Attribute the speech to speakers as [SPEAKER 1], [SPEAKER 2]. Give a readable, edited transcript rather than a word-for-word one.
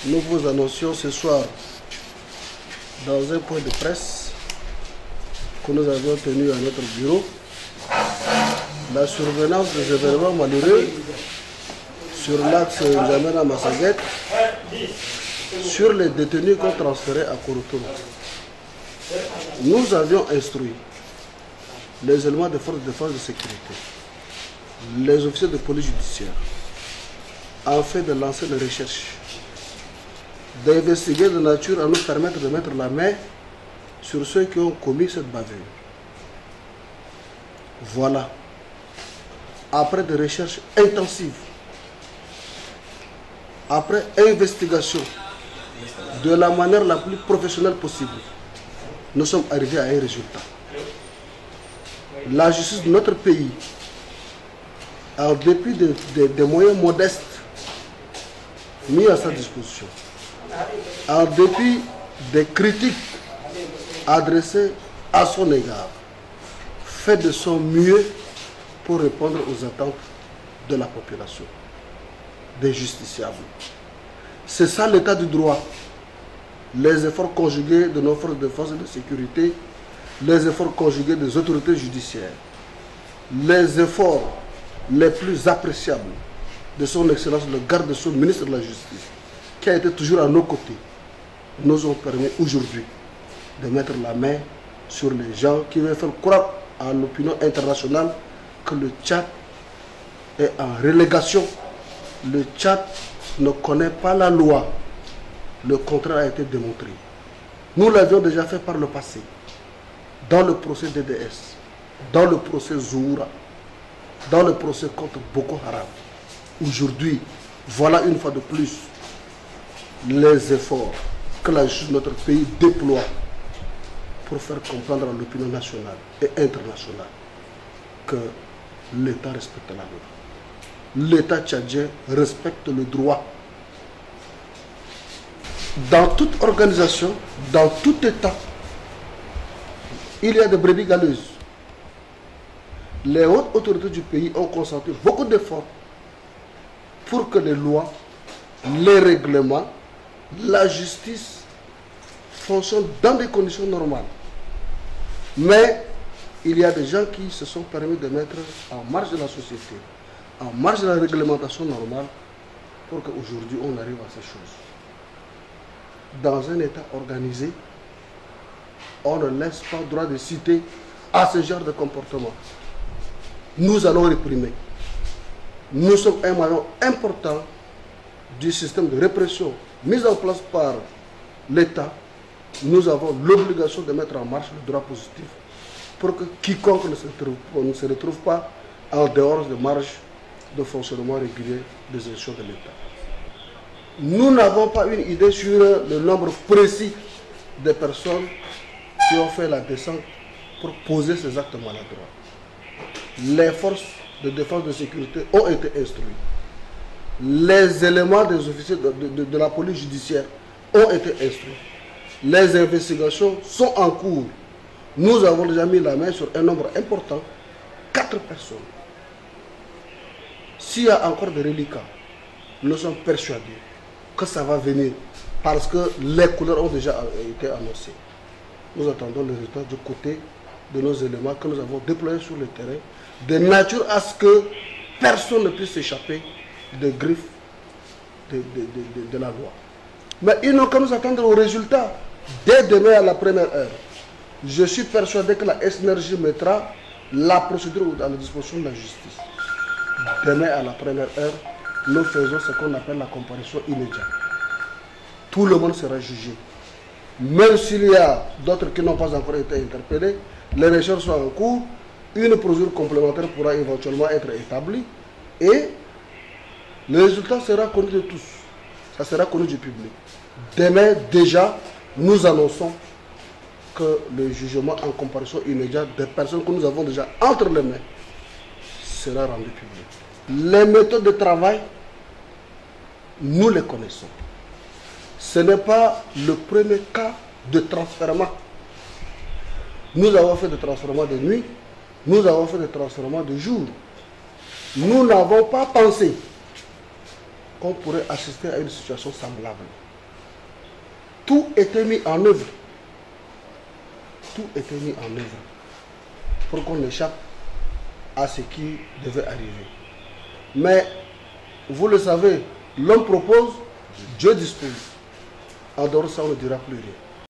[SPEAKER 1] nous vous annoncions ce soir, dans un point de presse que nous avions tenu à notre bureau, la survenance des événements malheureux sur l'axe N'Djamena-Massaguette, sur les détenus qu'on transférait à Korotoro. Nous avions instruit les éléments de forces de défense et de sécurité, les officiers de police judiciaire, afin de lancer les recherches, d'investiguer de nature à nous permettre de mettre la main sur ceux qui ont commis cette bavure. Voilà. Après des recherches intensives, après investigation, de la manière la plus professionnelle possible, nous sommes arrivés à un résultat. La justice de notre pays, en dépit des moyens modestes mis à sa disposition, en dépit des critiques adressées à son égard, fait de son mieux pour répondre aux attentes de la population, des justiciables. C'est ça l'état du droit. Les efforts conjugués de nos forces de défense et de sécurité, les efforts conjugués des autorités judiciaires, les efforts les plus appréciables de son Excellence le garde de sceaux, ministre de la Justice, qui a été toujours à nos côtés, nous ont permis aujourd'hui de mettre la main sur les gens qui veulent faire croire à l'opinion internationale que le Tchad est en relégation. Le Tchad ne connaît pas la loi. Le contraire a été démontré. Nous l'avions déjà fait par le passé, dans le procès DDS, dans le procès Zoura, dans le procès contre Boko Haram. Aujourd'hui, voilà une fois de plus les efforts que la justice de notre pays déploie pour faire comprendre à l'opinion nationale et internationale que l'État respecte la loi. L'État tchadien respecte le droit. Dans toute organisation, dans tout État, il y a des brebis galeuses. Les hautes autorités du pays ont consenti beaucoup d'efforts pour que les lois, les règlements, la justice fonctionnent dans des conditions normales. Mais il y a des gens qui se sont permis de mettre en marge de la société, en marge de la réglementation normale, pour qu'aujourd'hui on arrive à ces choses. Dans un État organisé, on ne laisse pas droit de citer à ce genre de comportement. Nous allons réprimer. Nous sommes un maillon important du système de répression mis en place par l'État. Nous avons l'obligation de mettre en marche le droit positif pour que quiconque ne se retrouve pas en dehors des marges de fonctionnement régulier des institutions de l'État. Nous n'avons pas une idée sur le nombre précis de personnes qui ont fait la descente pour poser ces actes maladroits. Les forces de défense et de sécurité ont été instruites. Les éléments des officiers de la police judiciaire ont été instruits. Les investigations sont en cours. Nous avons déjà mis la main sur un nombre important, 4 personnes. S'il y a encore des reliquats, nous sommes persuadés que ça va venir parce que les couleurs ont déjà été annoncées. Nous attendons les résultats du côté de nos éléments que nous avons déployés sur le terrain, de nature à ce que personne ne puisse s'échapper des griffes de la loi. Mais ils n'ont qu'à nous attendre aux résultats dès demain à la première heure. Je suis persuadé que la SNRJ mettra la procédure à la disposition de la justice. Demain à la première heure, nous faisons ce qu'on appelle la comparution immédiate. Tout le monde sera jugé. Même s'il y a d'autres qui n'ont pas encore été interpellés, les recherches sont en cours, une procédure complémentaire pourra éventuellement être établie et le résultat sera connu de tous. Ça sera connu du public. Demain, déjà, nous annonçons que le jugement en comparution immédiate des personnes que nous avons déjà entre les mains sera rendu public. Les méthodes de travail, nous les connaissons. Ce n'est pas le premier cas de transfèrement. Nous avons fait des transfèrements de nuit, nous avons fait des transfèrements de jour. Nous n'avons pas pensé qu'on pourrait assister à une situation semblable. tout était mis en œuvre. Tout était mis en œuvre pour qu'on échappe à ce qui devait arriver. Mais, vous le savez, l'homme propose, Dieu dispose. En dehors de ça, on ne dira plus rien.